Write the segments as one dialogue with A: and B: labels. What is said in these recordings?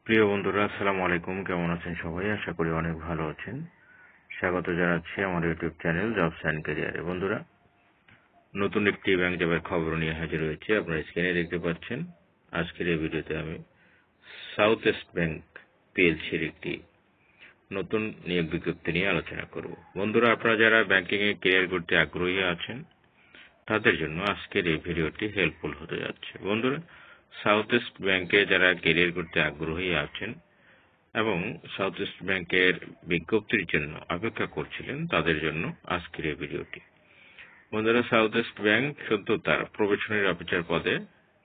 A: প্রিয় বন্ধুরা, আসসালামু আলাইকুম। কেমন আছেন সবাই? আশা করি অনেক ভালো আছেন। স্বাগত জানাচ্ছি আমার ইউটিউব চ্যানেল জবস অ্যান্ড ক্যারিয়ারে। বন্ধুরা, নতুন একটি ব্যাংক জবের খবর নিয়ে হাজির হয়েছে। আপনারা স্ক্রিনে দেখতে পাচ্ছেন। আজকের এই ভিডিওতে আমি সাউথ ইস্ট ব্যাংক পিএলসির একটি নতুন নিয়োগ বিজ্ঞপ্তি নিয়ে আলোচনা করব। বন্ধুরা, আপনারা যারা ব্যাংকিংয়ে ক্যারিয়ার করতে আগ্রহী আছেন তাদের জন্য আজকের এই ভিডিওটি হেল্পফুল হতে যাচ্ছে। বন্ধুরা, সাউথ ইস্ট ব্যাংকে যারা ক্যারিয়ার করতে আগ্রহী আছেন এবং সাউথ ইস্ট ব্যাংকের বিজ্ঞপ্তির জন্য অপেক্ষা করছিলেন তাদের জন্য আজকের এই ভিডিওটি। বন্ধুরা, সাউথ ইস্ট ব্যাংক সদ্য তার প্রবেশনারি অফিসার পদে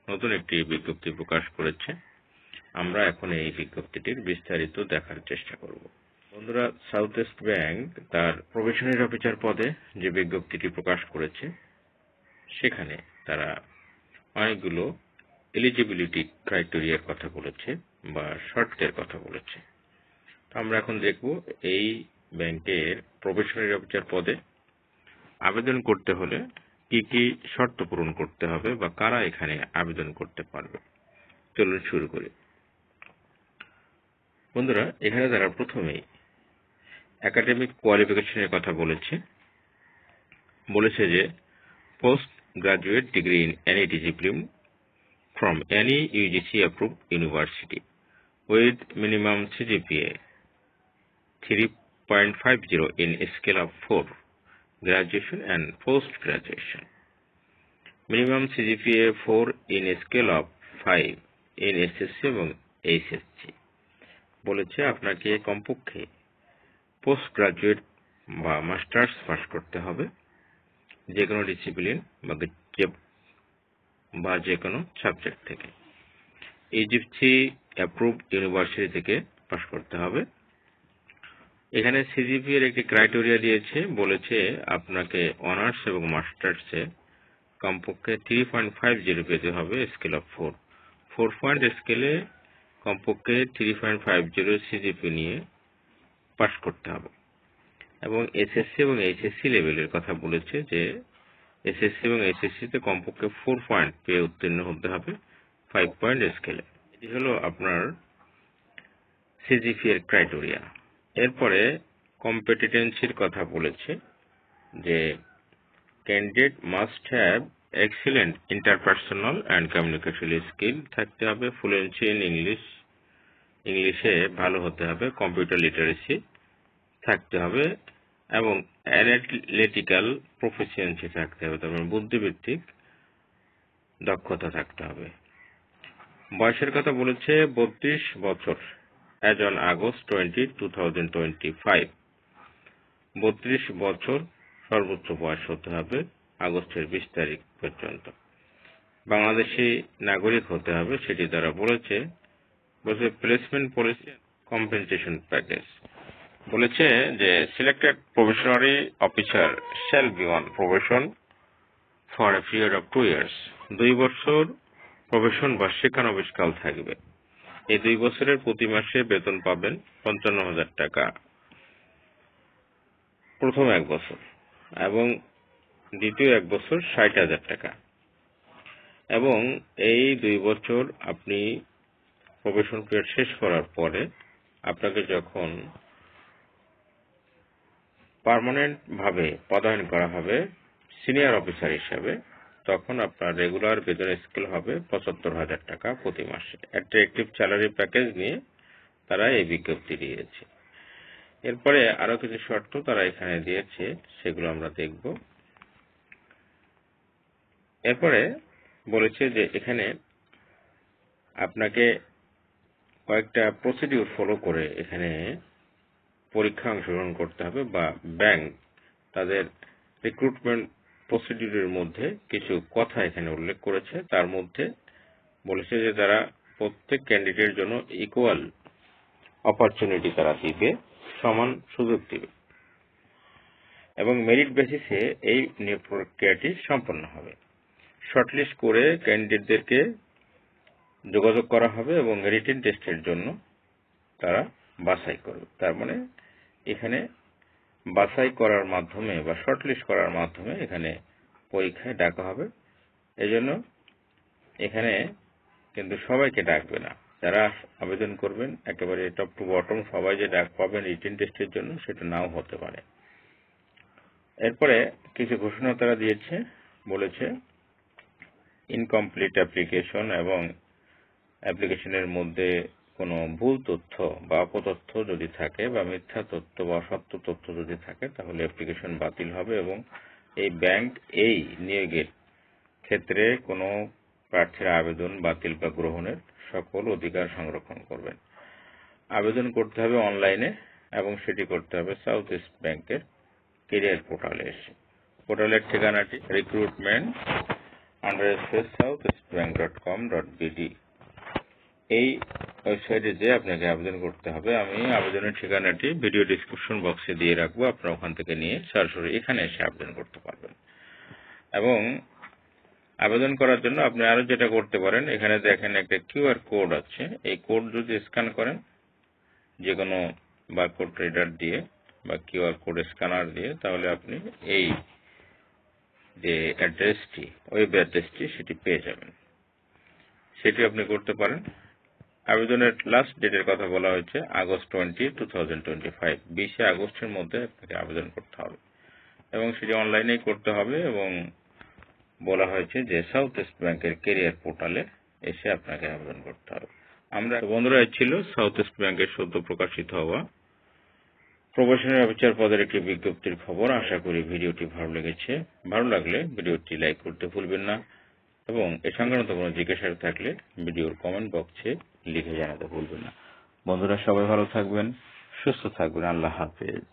A: নতুন একটি বিজ্ঞপ্তি প্রকাশ করেছে। আমরা এখন এই বিজ্ঞপ্তিটির বিস্তারিত দেখার চেষ্টা করব। বন্ধুরা, সাউথ ইস্ট ব্যাংক তার প্রবেশনারি অফিসার পদে যে বিজ্ঞপ্তিটি প্রকাশ করেছে সেখানে তারা অনেকগুলো এলিজিবিলিটি ক্রাইটেরিয়ার কথা বলেছে বা শর্তের কথা বলেছে। আমরা এখন দেখব এই ব্যাংকের প্রবেশনারি অফিসার পদে আবেদন করতে হলে কি কি শর্ত পূরণ করতে হবে বা কারা এখানে আবেদন করতে পারবে। চলুন শুরু করি। বন্ধুরা, এখানে তারা প্রথমেই একাডেমিক কোয়ালিফিকেশনের কথা বলেছে যে post graduate degree in any discipline from any UGC approved university with minimum CGPA 3.50 in a scale of 4, graduation and post-graduation. Minimum CGPA 4 in a scale of 5 in SSC এবং HSC. বলেছে আপনাকে কমপক্ষে post graduate বা masters pass করতে হবে যে কোনো discipline বা যে কোনো সাবজেক্ট থেকে। ইউজিসি অ্যাপ্রুভড ইউনিভার্সিটি থেকে পাশ করতে হবে। এখানে সিজিপি এর একটি ক্রাইটেরিয়া দিয়েছে, বলেছে আপনাকে অনার্স এবং মাস্টার্সে কমপক্ষে 3.50 পেতে হবে স্কেল অফ 4 পয়েন্ট স্কেলে কমপক্ষে 3.50 সিজিপি নিয়ে পাশ করতে হবে। এবং এসএসসি এবং এইচএসসি লেভেলের কথা বলেছে যে এসএসসি এবং এইচএসসিতে কমপক্ষে 4 পয়েন্ট পেয়ে উত্তীর্ণ হতে হবে 5 পয়েন্ট স্কেলে। এটি হলো আপনার সিজিপি এর ক্রাইটেরিয়া। এরপরে কম্পিটেন্সির কথা বলেছে যে candidate must have excellent interpersonal and communication skill থাকতে হবে, ফ্লুয়েন্সি ইন ইংলিশে ভালো হতে হবে, কম্পিউটার লিটারেসি থাকতে হবে এবং অ্যানালিটিক্যাল প্রফিসিয়েন্সি থাকতে হবে, তারপর বুদ্ধিবৃত্তিক দক্ষতা থাকতে হবে। বয়সের কথা বলেছে 32 বছর অ্যাজ অন আগস্ট 20, 2025। 32 বছর সর্বোচ্চ বয়স হতে হবে আগস্টের 20 তারিখ পর্যন্ত। বাংলাদেশি নাগরিক হতে হবে সেটি তারা বলেছে। প্লেসমেন্ট পলিসি কম্পেনসেশন প্যাকেজ বলেছে যে selected probationary officer shall be on probation for a period of 2 years। 2 বছর প্রবেশন বা শিক্ষানবিশকাল থাকবে। এই 2 বছরের প্রতি মাসে বেতন পাবেন 55,000 টাকা প্রথম 1 বছর এবং দ্বিতীয় 1 বছর 60,000 টাকা। এবং এই 2 বছর আপনি প্রবেশন পিরিয়ড শেষ করার পরে আপনাকে যখন পার্মানেন্ট ভাবে পদায়ন করা হবে সিনিয়র অফিসার হিসাবে, তখন আপনার রেগুলার বেতন স্কেল হবে 75,000 টাকা প্রতি মাসে। অ্যাট্রাকটিভ স্যালারি প্যাকেজ নিয়ে তারা এই বিজ্ঞপ্তি দিয়েছে। এরপরে আরো কিছু শর্ত তারা এখানে দিয়েছে, সেগুলো আমরা দেখব। এরপরে বলেছে যে এখানে আপনাকে কয়েকটা প্রসিডিউর ফলো করে এখানে পরীক্ষা অংশগ্রহণ করতে হবে বা ব্যাংক তাদের রিক্রুটমেন্ট প্রসিডিউরের মধ্যে কিছু কথা এখানে উল্লেখ করেছে। তার মধ্যে বলেছে যে তারা প্রত্যেক ক্যান্ডিডেটের জন্য ইকুয়াল অপরচুনিটি তারা দিবে, সমান সুযোগ দিবে এবং মেরিট বেসিসে এই নিয়োগ প্রক্রিয়াটি সম্পন্ন হবে। শর্টলিস্ট করে ক্যান্ডিডেটদেরকে যোগাযোগ করা হবে এবং রিটেন টেস্টের জন্য তারা বাছাই করবে। তার মানে এখানে বাছাই করার মাধ্যমে বা শর্টলিস্ট করার মাধ্যমে এখানে পরীক্ষায় ডাকা হবে। এজন্য এখানে কিন্তু সবাইকে ডাকবে না, যারা আবেদন করবেন একেবারে টপ টু বটম সবাই যে ডাক পাবেন রিটেন টেস্টের জন্য সেটা নাও হতে পারে। এরপরে কিছু ঘোষণা তারা দিয়েছে, বলেছে ইনকমপ্লিট অ্যাপ্লিকেশন এবং অ্যাপ্লিকেশনের মধ্যে কোনো ভুল তথ্য বা অপতথ্য যদি থাকে বা মিথ্যা তথ্য বা অসত্য তথ্য যদি থাকে তাহলে অ্যাপ্লিকেশন বাতিল হবে এবং এই ব্যাংক এই নিয়োগের ক্ষেত্রে কোনো প্রার্থীর আবেদন বাতিল বা গ্রহণের সকল অধিকার সংরক্ষণ করবেন। আবেদন করতে হবে অনলাইনে এবং সেটি করতে হবে সাউথ ইস্ট ব্যাংকের কেরিয়ার পোর্টালে এসে। পোর্টালের ঠিকানাটি recruitment_southeastbank.com.bd। এই ওয়েবসাইটে যে আপনাকে আবেদন করতে হবে। আমি আবেদনের ঠিকানাটি ভিডিও ডিসক্রিপশন বক্সে দিয়ে রাখবো, আপনারা ওখান থেকে নিয়ে সরাসরি এখানে এসে আবেদন করতে পারবেন। এবং আবেদন করার জন্য আপনি আরো যেটা করতে পারেন, এখানে দেখেন একটা কিউআর কোড আছে, এই কোড যদি স্ক্যান করেন যে কোনো বারকোড রিডার দিয়ে বা কিউআর কোড স্ক্যানার দিয়ে, তাহলে আপনি এই যে অ্যাড্রেসটি, ওয়েব অ্যাড্রেসটি সেটি পেয়ে যাবেন, সেটি আপনি করতে পারেন। আবেদনের লাস্ট ডেটের কথা বলা হয়েছে আগস্ট 20, 2025, 20 আগস্টের মধ্যে আপনাকে আবেদন করতে হবে এবং সেটি অনলাইনেই করতে হবে এবং বলা হয়েছে যে সাউথ ইস্ট ব্যাংকের কেরিয়ার পোর্টালে এসে আপনাকে আবেদন করতে হবে। আমরা বন্ধুরা ছিল সাউথ ইস্ট ব্যাংকের সদ্য প্রকাশিত হওয়া প্রবাসী অফিসার পদের একটি বিজ্ঞপ্তির খবর। আশা করি ভিডিওটি ভালো লেগেছে। ভালো লাগলে ভিডিওটি লাইক করতে ভুলবেন না এবং এ সংক্রান্ত কোনো জিজ্ঞাসা থাকলে ভিডিওর কমেন্ট বক্সে লিখে জানাতে ভুলবেন না। বন্ধুরা সবাই ভালো থাকবেন, সুস্থ থাকবেন। আল্লাহ হাফেজ।